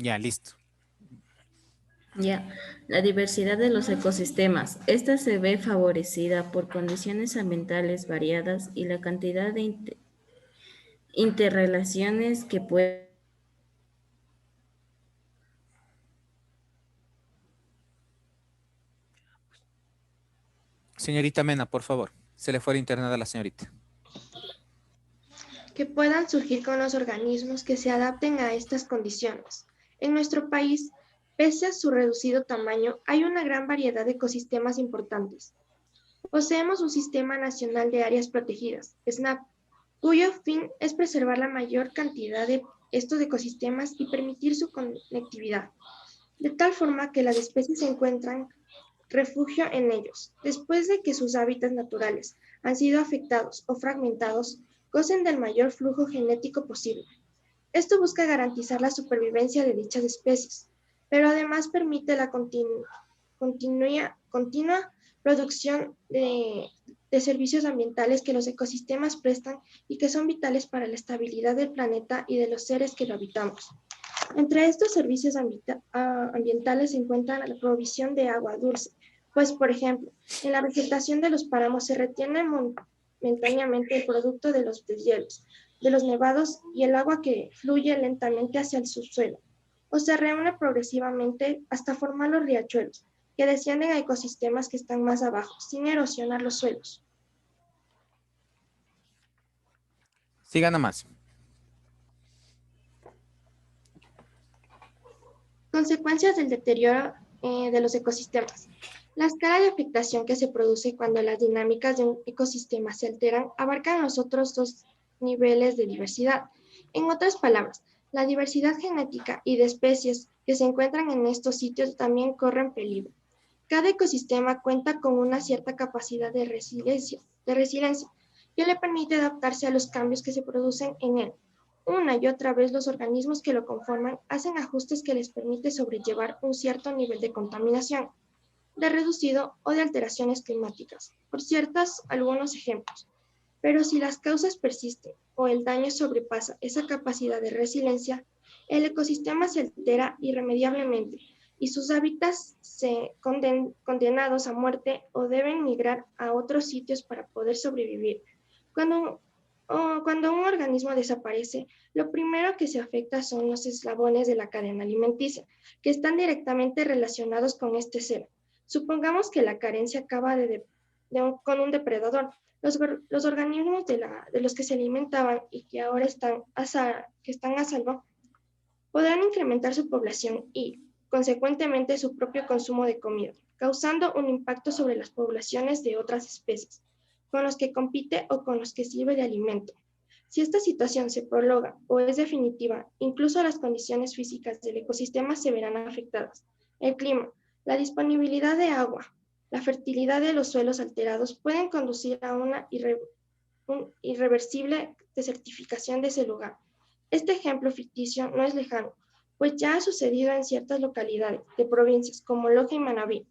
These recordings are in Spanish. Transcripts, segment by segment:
Ya, listo. Ya, la diversidad de los ecosistemas. Esta se ve favorecida por condiciones ambientales variadas y la cantidad de interrelaciones que pueden. Señorita Mena, por favor. Se le fue el internet a la señorita. Que puedan surgir con los organismos que se adapten a estas condiciones. En nuestro país, pese a su reducido tamaño, hay una gran variedad de ecosistemas importantes. Poseemos un Sistema Nacional de Áreas Protegidas, SNAP, cuyo fin es preservar la mayor cantidad de estos ecosistemas y permitir su conectividad, de tal forma que las especies encuentran refugio en ellos, después de que sus hábitats naturales han sido afectados o fragmentados, gocen del mayor flujo genético posible. Esto busca garantizar la supervivencia de dichas especies, pero además permite la continua producción de servicios ambientales que los ecosistemas prestan y que son vitales para la estabilidad del planeta y de los seres que lo habitamos. Entre estos servicios ambientales se encuentra la provisión de agua dulce, pues, por ejemplo, en la vegetación de los páramos se retiene momentáneamente el producto de los deshielos, de los nevados y el agua que fluye lentamente hacia el subsuelo, o se reúne progresivamente hasta formar los riachuelos, que descienden a ecosistemas que están más abajo, sin erosionar los suelos. Siga nomás. Consecuencias del deterioro de los ecosistemas. La escala de afectación que se produce cuando las dinámicas de un ecosistema se alteran abarcan los otros dos niveles de diversidad. En otras palabras, la diversidad genética y de especies que se encuentran en estos sitios también corren peligro. Cada ecosistema cuenta con una cierta capacidad de resiliencia que le permite adaptarse a los cambios que se producen en él. Una y otra vez los organismos que lo conforman hacen ajustes que les permite sobrellevar un cierto nivel de contaminación, de reducido o de alteraciones climáticas, por ciertos algunos ejemplos. Pero si las causas persisten o el daño sobrepasa esa capacidad de resiliencia, el ecosistema se altera irremediablemente y sus hábitats se condenados a muerte o deben migrar a otros sitios para poder sobrevivir. Cuando un organismo desaparece, lo primero que se afecta son los eslabones de la cadena alimenticia, que están directamente relacionados con este ser. Supongamos que la carencia acaba con un depredador. Los organismos de los que se alimentaban y que ahora están a salvo podrán incrementar su población y, consecuentemente, su propio consumo de comida, causando un impacto sobre las poblaciones de otras especies, con los que compite o con los que sirve de alimento. Si esta situación se prolonga o es definitiva, incluso las condiciones físicas del ecosistema se verán afectadas. El clima, la disponibilidad de agua, la fertilidad de los suelos alterados pueden conducir a una irreversible desertificación de ese lugar. Este ejemplo ficticio no es lejano, pues ya ha sucedido en ciertas localidades de provincias como Loja y Manabí,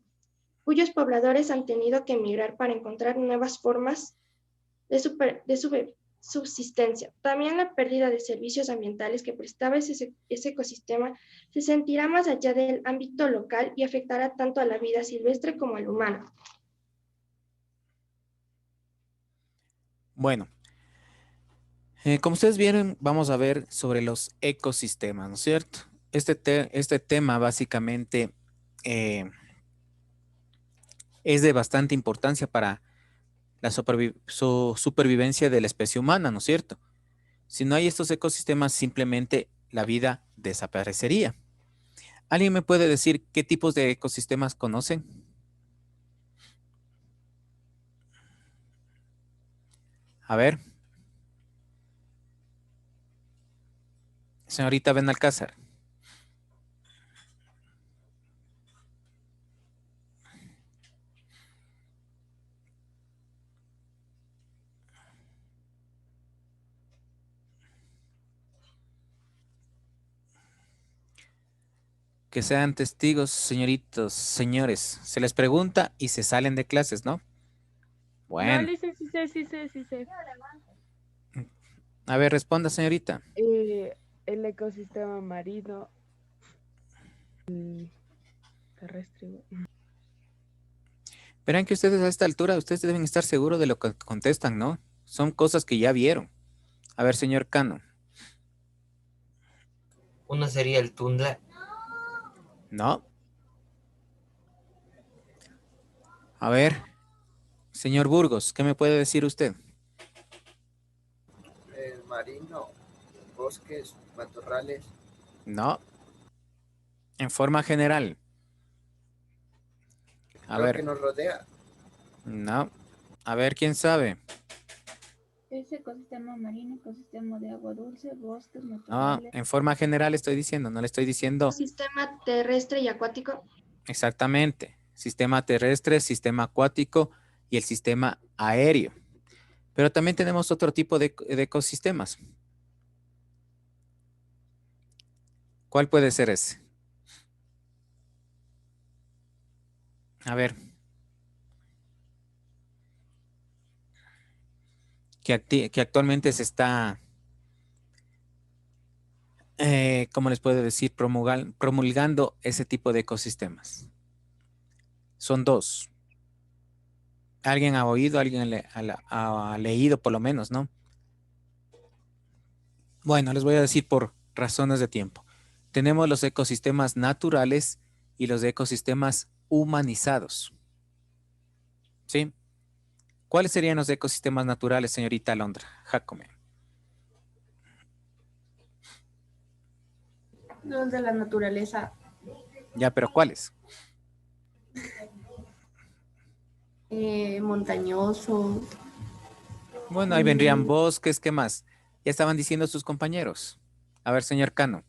cuyos pobladores han tenido que emigrar para encontrar nuevas formas de subsistencia. También la pérdida de servicios ambientales que prestaba ese ecosistema se sentirá más allá del ámbito local y afectará tanto a la vida silvestre como al humano. Bueno, como ustedes vieron, vamos a ver sobre los ecosistemas, ¿no es cierto? Este tema básicamente eh, es de bastante importancia para la supervivencia de la especie humana, ¿no es cierto? Si no hay estos ecosistemas, simplemente la vida desaparecería. ¿Alguien me puede decir qué tipos de ecosistemas conocen? A ver, señorita Benalcázar. Que sean testigos, señoritos, señores. Se les pregunta y se salen de clases, ¿no? No, Bueno, Lice, sí sé, sí sé, sí sé. a ver, responda, señorita. El ecosistema marino, Terrestre. Verán que ustedes a esta altura, ustedes deben estar seguros de lo que contestan, ¿no? Son cosas que ya vieron. A ver, señor Cano. Uno sería el tundra. No. A ver, señor Burgos, ¿qué me puede decir usted? Marino, bosques, matorrales. No. En forma general. A Lo que ver, nos rodea. no. A ver, ¿quién sabe? Es ecosistema marino, ecosistema de agua dulce, bosques, No, matorrales. en forma general estoy diciendo, no le estoy diciendo Sistema terrestre y acuático. exactamente. Sistema terrestre, sistema acuático y el sistema aéreo. Pero también tenemos otro tipo de ecosistemas. ¿Cuál puede ser ese? A ver. Que actualmente se está, ¿cómo les puedo decir? Promulgando ese tipo de ecosistemas. Son dos. Alguien ha oído, alguien ha leído por lo menos, ¿no? Bueno, les voy a decir por razones de tiempo. Tenemos los ecosistemas naturales y los ecosistemas humanizados. ¿Sí? ¿Cuáles serían los ecosistemas naturales, señorita Alondra? Jácome. Los de la naturaleza. Ya, pero ¿cuáles? Montañosos. Bueno, ahí vendrían bosques, ¿qué más? Ya estaban diciendo sus compañeros. A ver, señor Cano.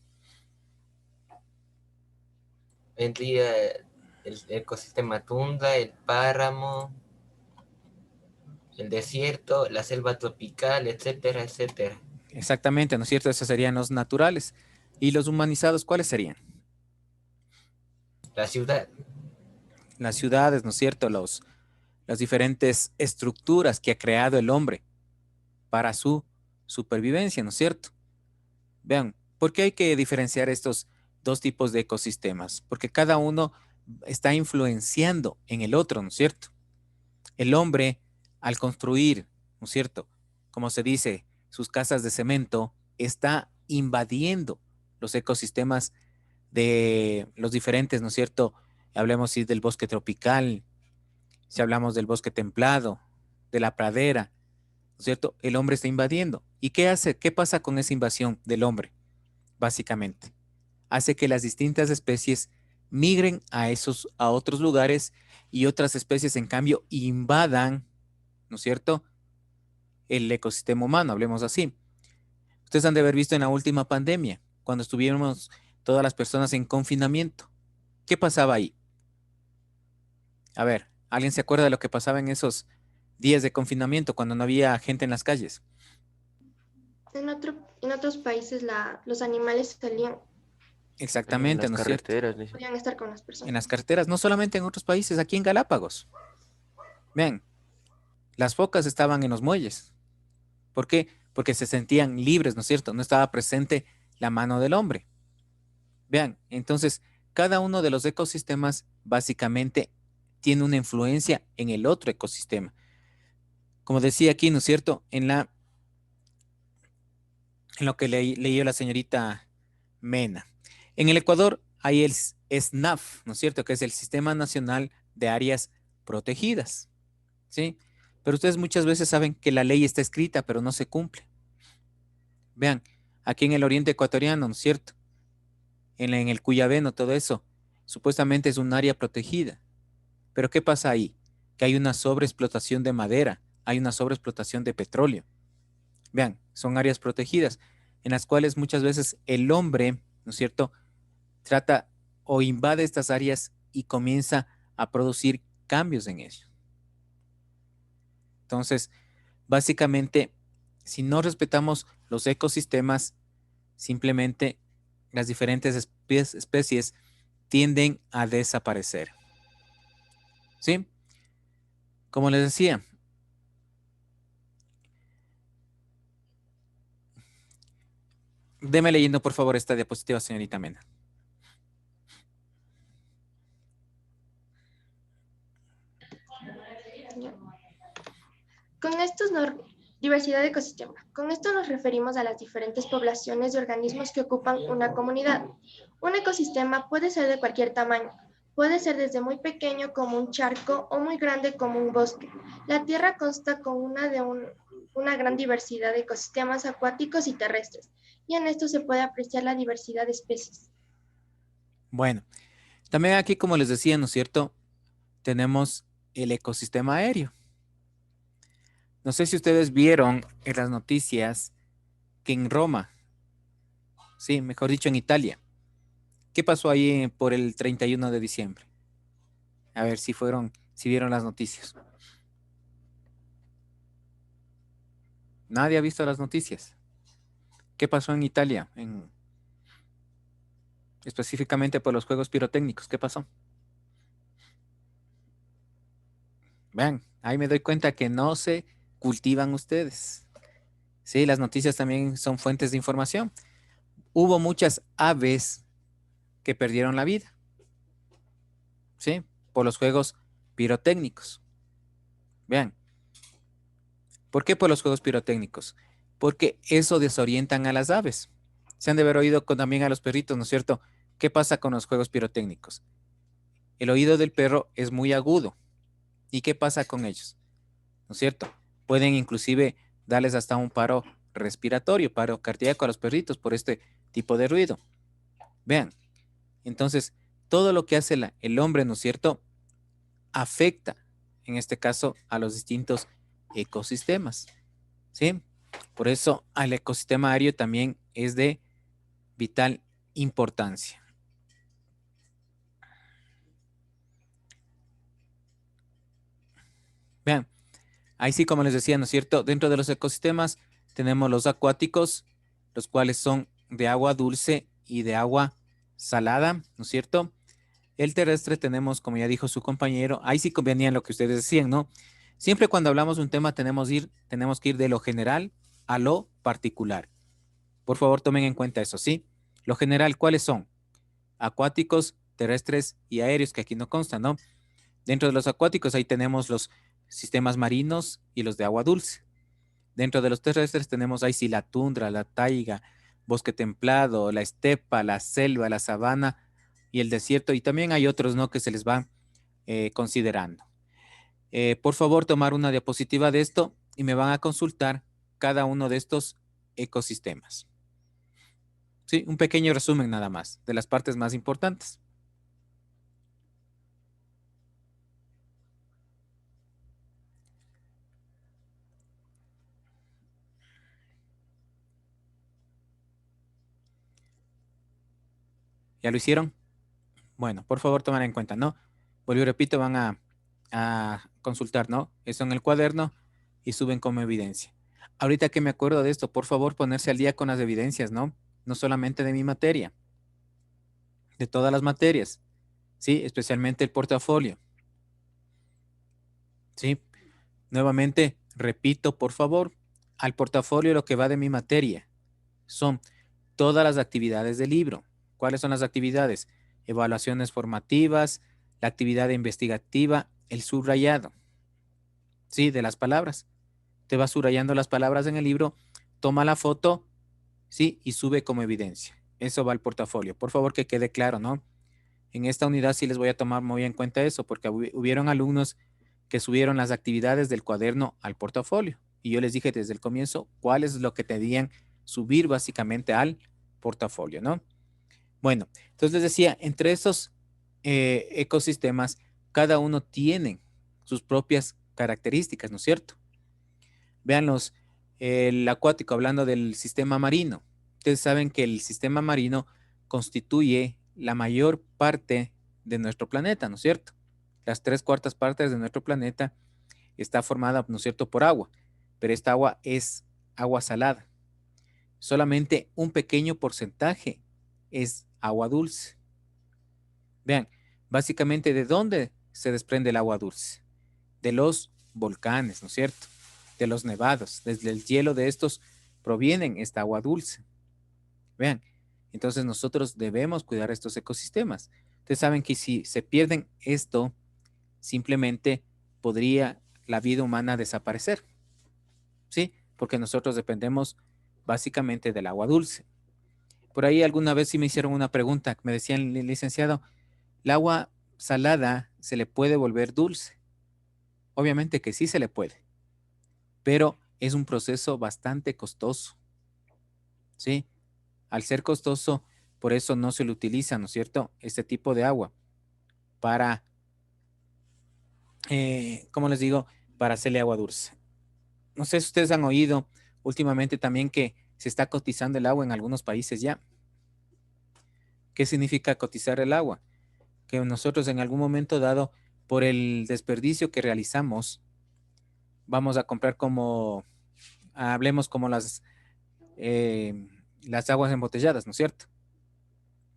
Vendría el ecosistema tundra, el páramo, el desierto, la selva tropical, etcétera, etcétera. Exactamente, ¿no es cierto? Esos serían los naturales. ¿Y los humanizados cuáles serían? La ciudad. Las ciudades, ¿no es cierto? Las diferentes estructuras que ha creado el hombre para su supervivencia, ¿no es cierto? Vean, ¿por qué hay que diferenciar estos dos tipos de ecosistemas? Porque cada uno está influenciando en el otro, ¿no es cierto? El hombre, al construir, ¿no es cierto? Como se dice, sus casas de cemento, está invadiendo los ecosistemas de los diferentes, ¿no es cierto? Hablemos si del bosque tropical, si hablamos del bosque templado, de la pradera, ¿no es cierto? El hombre está invadiendo. ¿Y qué hace? ¿Qué pasa con esa invasión del hombre? Básicamente, hace que las distintas especies migren a otros lugares y otras especies, en cambio, invadan, ¿no es cierto?, el ecosistema humano, hablemos así. Ustedes han de haber visto en la última pandemia, cuando estuvimos todas las personas en confinamiento. ¿Qué pasaba ahí? A ver, ¿alguien se acuerda de lo que pasaba en esos días de confinamiento cuando no había gente en las calles? En otros países los animales salían, En Exactamente, las ¿no es cierto? carreteras, dice. podían estar con las En personas. las carreteras, no solamente en otros países, aquí en Galápagos. Vean, las focas estaban en los muelles. ¿Por qué? Porque se sentían libres, ¿no es cierto? No estaba presente la mano del hombre. Vean, entonces, cada uno de los ecosistemas básicamente tiene una influencia en el otro ecosistema. Como decía aquí, ¿no es cierto? En lo que leyó la señorita Mena. En el Ecuador hay el SNAF, ¿no es cierto? Que es el Sistema Nacional de Áreas Protegidas, ¿sí? Pero ustedes muchas veces saben que la ley está escrita, pero no se cumple. Vean, aquí en el oriente ecuatoriano, ¿no es cierto? En el Cuyabeno, todo eso, supuestamente es un área protegida. Pero ¿qué pasa ahí? Que hay una sobreexplotación de madera, hay una sobreexplotación de petróleo. Vean, son áreas protegidas en las cuales muchas veces el hombre, ¿no es cierto?, trata o invade estas áreas y comienza a producir cambios en ellas. Entonces, básicamente, si no respetamos los ecosistemas, simplemente las diferentes especies tienden a desaparecer. ¿Sí? Como les decía, deme leyendo por favor esta diapositiva, señorita Mena. Con estos diversidad de ecosistemas. Con esto nos referimos a las diferentes poblaciones de organismos que ocupan una comunidad. Un ecosistema puede ser de cualquier tamaño. Puede ser desde muy pequeño como un charco o muy grande como un bosque. La Tierra consta con una gran diversidad de ecosistemas acuáticos y terrestres, y en esto se puede apreciar la diversidad de especies. Bueno, también aquí, como les decía, ¿no es cierto? Tenemos el ecosistema aéreo. No sé si ustedes vieron en las noticias que en Roma, sí, mejor dicho en Italia, ¿qué pasó ahí por el 31 de diciembre? A ver si vieron las noticias. Nadie ha visto las noticias. ¿Qué pasó en Italia? Específicamente por los juegos pirotécnicos. ¿Qué pasó? Vean, ahí me doy cuenta que no se cultivan ustedes. Sí, las noticias también son fuentes de información. Hubo muchas aves que perdieron la vida, ¿sí? Por los juegos pirotécnicos. Vean, ¿por qué por los juegos pirotécnicos? Porque eso desorientan a las aves. Se han de haber oído también a los perritos, ¿no es cierto? ¿Qué pasa con los juegos pirotécnicos? El oído del perro es muy agudo. ¿Y qué pasa con ellos? ¿No es cierto? Pueden inclusive darles hasta un paro respiratorio, paro cardíaco a los perritos por este tipo de ruido. Vean, entonces, todo lo que hace el hombre, ¿no es cierto?, afecta, en este caso, a los distintos ecosistemas, ¿sí? Por eso, al ecosistema aéreo también es de vital importancia. Vean, ahí sí, como les decía, ¿no es cierto? Dentro de los ecosistemas tenemos los acuáticos, los cuales son de agua dulce y de agua salada, ¿no es cierto? El terrestre tenemos, como ya dijo su compañero, ahí sí convenía lo que ustedes decían, ¿no? Siempre cuando hablamos de un tema tenemos que ir de lo general a lo particular. Por favor, tomen en cuenta eso, ¿sí? Lo general, ¿cuáles son? Acuáticos, terrestres y aéreos, que aquí no constan, ¿no? Dentro de los acuáticos ahí tenemos los sistemas marinos y los de agua dulce. Dentro de los terrestres tenemos ahí sí la tundra, la taiga, bosque templado, la estepa, la selva, la sabana y el desierto. Y también hay otros, ¿no?, que se les van considerando. Por favor, tomar una diapositiva de esto y me van a consultar cada uno de estos ecosistemas. Sí, un pequeño resumen nada más de las partes más importantes. ¿Ya lo hicieron? Bueno, por favor, tomar en cuenta, ¿no? Vuelvo y repito, van a consultar, ¿no? Eso en el cuaderno y suben como evidencia. Ahorita que me acuerdo de esto, por favor, ponerse al día con las evidencias, ¿no? No solamente de mi materia, de todas las materias, ¿sí? Especialmente el portafolio, ¿sí? Nuevamente, repito, por favor, al portafolio lo que va de mi materia son todas las actividades del libro. ¿Cuáles son las actividades? Evaluaciones formativas, la actividad investigativa, el subrayado, ¿sí? De las palabras. Te vas subrayando las palabras en el libro, toma la foto, ¿sí? Y sube como evidencia. Eso va al portafolio. Por favor, que quede claro, ¿no? En esta unidad sí les voy a tomar muy en cuenta eso, porque hubieron alumnos que subieron las actividades del cuaderno al portafolio. Y yo les dije desde el comienzo cuál es lo que tenían subir básicamente al portafolio, ¿no? Bueno, entonces les decía, entre estos ecosistemas, cada uno tiene sus propias características, ¿no es cierto? Véanlos, el acuático, hablando del sistema marino. Ustedes saben que el sistema marino constituye la mayor parte de nuestro planeta, ¿no es cierto? Las 3/4 partes de nuestro planeta está formada, ¿no es cierto?, por agua, pero esta agua es agua salada. Solamente un pequeño porcentaje es agua dulce. Vean, básicamente, ¿de dónde se desprende el agua dulce? De los volcanes, ¿no es cierto? De los nevados. Desde el hielo de estos provienen esta agua dulce. Vean, entonces nosotros debemos cuidar estos ecosistemas. Ustedes saben que si se pierden esto, simplemente podría la vida humana desaparecer. ¿sí? Porque nosotros dependemos básicamente del agua dulce. Por ahí alguna vez sí me hicieron una pregunta, me decían, licenciado, ¿el agua salada se le puede volver dulce? Obviamente que sí se le puede, pero es un proceso bastante costoso, ¿sí? Al ser costoso, por eso no se le utiliza, ¿no es cierto?, este tipo de agua para, ¿cómo les digo?, para hacerle agua dulce. No sé si ustedes han oído últimamente también que se está cotizando el agua en algunos países ya. ¿Qué significa cotizar el agua? Que nosotros en algún momento dado, por el desperdicio que realizamos, vamos a comprar como, hablemos como las aguas embotelladas, ¿no es cierto?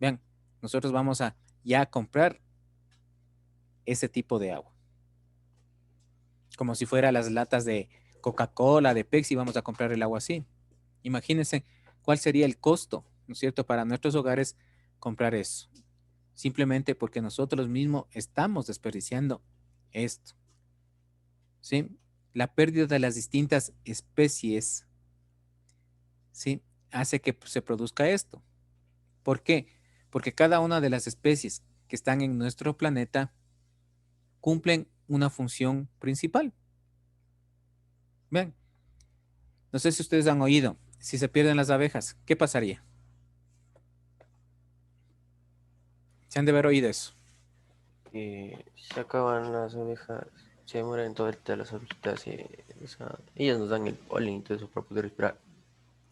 Vean, nosotros vamos a ya comprar ese tipo de agua. Como si fuera las latas de Coca-Cola, de Pepsi, vamos a comprar el agua así. Imagínense cuál sería el costo, ¿no es cierto?, para nuestros hogares comprar eso. Simplemente porque nosotros mismos estamos desperdiciando esto, ¿sí? La pérdida de las distintas especies, ¿sí?, hace que se produzca esto. ¿Por qué? Porque cada una de las especies que están en nuestro planeta cumplen una función principal. Vean, no sé si ustedes han oído, si se pierden las abejas, ¿qué pasaría? Se han de haber oído eso. Se acaban las abejas, se mueren todas las abejitas y o sea, ellas nos dan el polen y todo eso para poder respirar.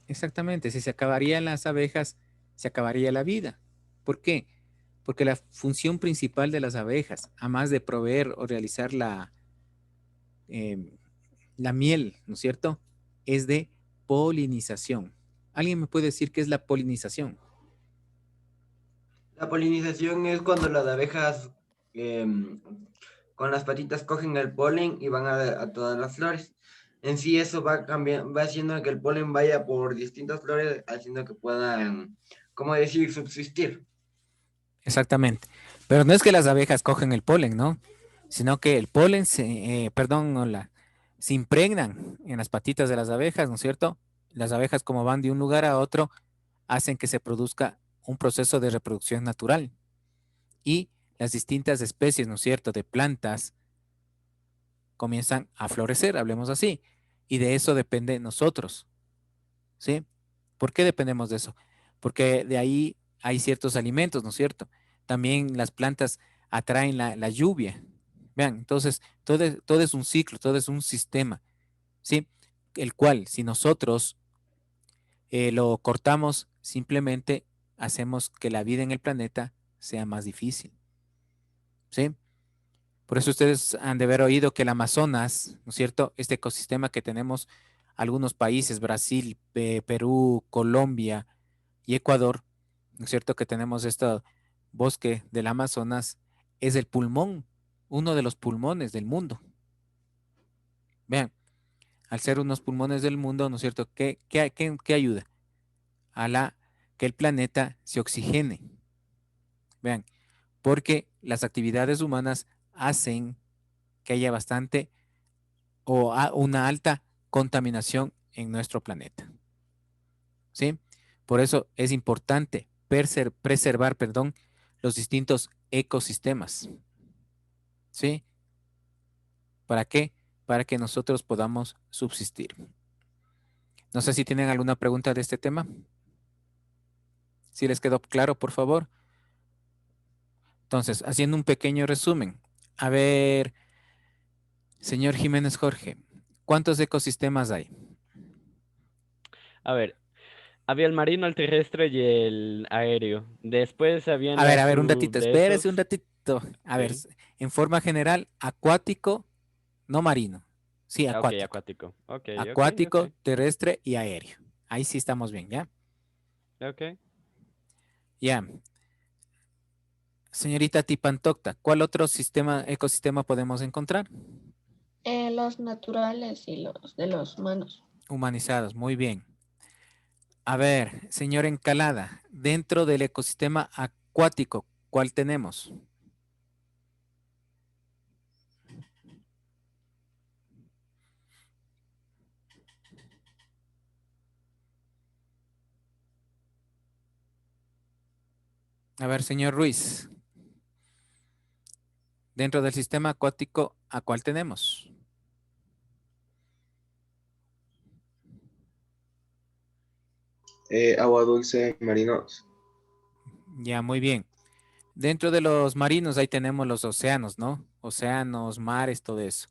Exactamente, si se acabarían las abejas, se acabaría la vida. ¿Por qué? Porque la función principal de las abejas, además de proveer o realizar eh, la miel, ¿no es cierto?, es de polinización. ¿Alguien me puede decir qué es la polinización? La polinización es cuando las abejas con las patitas cogen el polen y van a todas las flores. En sí eso va cambiando, va haciendo que el polen vaya por distintas flores, haciendo que puedan, ¿cómo decir?, subsistir. Exactamente. Pero no es que las abejas cogen el polen, ¿no? Sino que el polen se impregnan en las patitas de las abejas, ¿no es cierto? Las abejas, como van de un lugar a otro, hacen que se produzca un proceso de reproducción natural. Y las distintas especies, ¿no es cierto?, de plantas comienzan a florecer, hablemos así. Y de eso depende nosotros, ¿sí? ¿Por qué dependemos de eso? Porque de ahí hay ciertos alimentos, ¿no es cierto? También las plantas atraen la lluvia. Vean, entonces todo es un ciclo, todo es un sistema, ¿sí? El cual, si nosotros lo cortamos, simplemente hacemos que la vida en el planeta sea más difícil, ¿sí? Por eso ustedes han de haber oído que el Amazonas, ¿no es cierto? Este ecosistema que tenemos algunos países, Brasil, Perú, Colombia y Ecuador, ¿no es cierto? Que tenemos este bosque del Amazonas, es el pulmón, uno de los pulmones del mundo. Vean, al ser unos pulmones del mundo, ¿no es cierto? ¿Qué ayuda? Que el planeta se oxigene. Vean, porque las actividades humanas hacen que haya bastante una alta contaminación en nuestro planeta. ¿Sí? Por eso es importante preservar, perdón, los distintos ecosistemas. ¿Sí? ¿Para qué? Para que nosotros podamos subsistir. No sé si tienen alguna pregunta de este tema. Si les quedó claro, por favor. Entonces, haciendo un pequeño resumen. A ver, señor Jiménez Jorge, ¿cuántos ecosistemas hay? A ver, había el marino, el terrestre y el aéreo. Después habían A las ver, un ratito, de espérese un esos. ratito. A ver, Ok, en forma general, acuático, no marino. Sí, ok, acuático. acuático. Ok, ok, Acuático, ok. terrestre y aéreo. Ahí sí estamos bien, ¿ya? Ok. Ya. Señorita Tipantocta, ¿cuál otro ecosistema podemos encontrar? Los naturales y los de los humanos. Humanizados, muy bien. A ver, señor Encalada, dentro del ecosistema acuático, ¿cuál tenemos? A ver, señor Ruiz. Dentro del sistema acuático, ¿a cuál tenemos? Agua dulce, marinos. Ya, muy bien. Dentro de los marinos, ahí tenemos los océanos, ¿no? Océanos, mares, todo eso.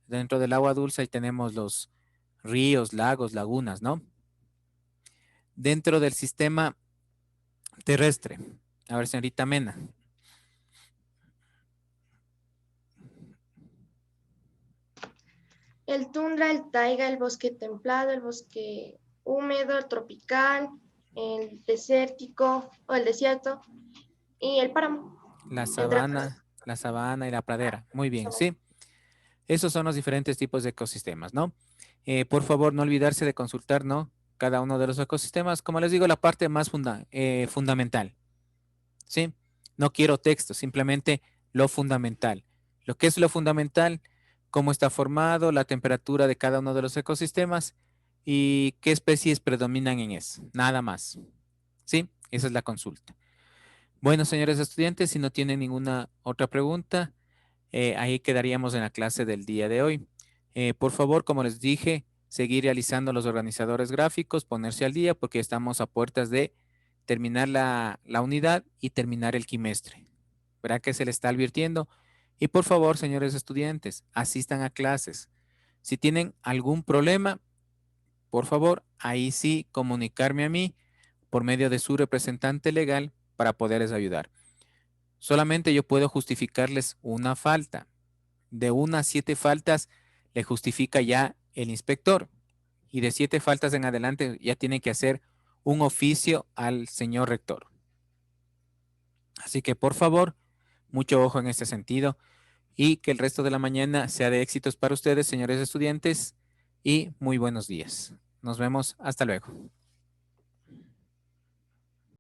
Dentro del agua dulce, ahí tenemos los ríos, lagos, lagunas, ¿no? Dentro del sistema terrestre. A ver, señorita Mena. El tundra, el taiga, el bosque templado, el bosque húmedo, el tropical, el desértico o el desierto y el páramo. La entre otros. sabana y la pradera. Muy bien, sí. Esos son los diferentes tipos de ecosistemas, ¿no? Por favor, no olvidarse de consultar, ¿no? Cada uno de los ecosistemas, como les digo, la parte más fundamental, ¿sí? No quiero texto, simplemente lo fundamental. Lo que es lo fundamental, cómo está formado, la temperatura de cada uno de los ecosistemas y qué especies predominan en eso. Nada más, ¿sí? Esa es la consulta. Bueno, señores estudiantes, si no tienen ninguna otra pregunta, ahí quedaríamos en la clase del día de hoy. Por favor, como les dije, seguir realizando los organizadores gráficos, ponerse al día porque estamos a puertas de terminar la unidad y terminar el quimestre. ¿Verdad que se le está advirtiendo? Y por favor, señores estudiantes, asistan a clases. Si tienen algún problema, por favor, ahí sí comunicarme a mí por medio de su representante legal para poderles ayudar. Solamente yo puedo justificarles una falta. De 1 a 7 faltas le justifica ya el inspector. Y de 7 faltas en adelante ya tiene que hacer un oficio al señor rector. Así que por favor, mucho ojo en este sentido y que el resto de la mañana sea de éxitos para ustedes, señores estudiantes, y muy buenos días. Nos vemos. Hasta luego.